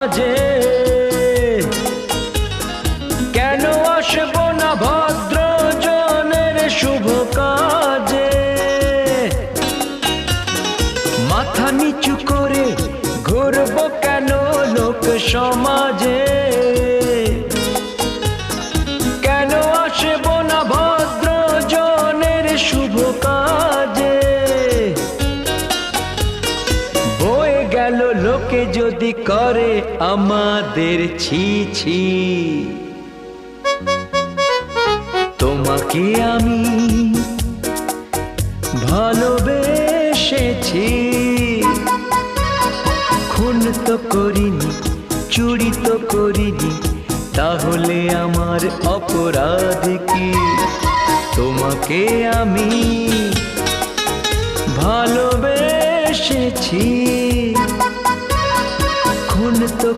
যে কেন আসব না ভদ্র জনের শুভ কাজে? মাথা নিচু করে ঘুরব কেন লোক সমাজে? কেন আসব না ভদ্র জনের শুভ কাজে? বয়ে গেল লোকে যদি করে আমাদের ছি ছি, তোমাকে আমি ভালোবেসেছি। খুন তো করিনি, চুরি তো করিনি, তাহলে আমার অপরাধ কি? তোমাকে আমি ভালোবেসেছি। খুন তো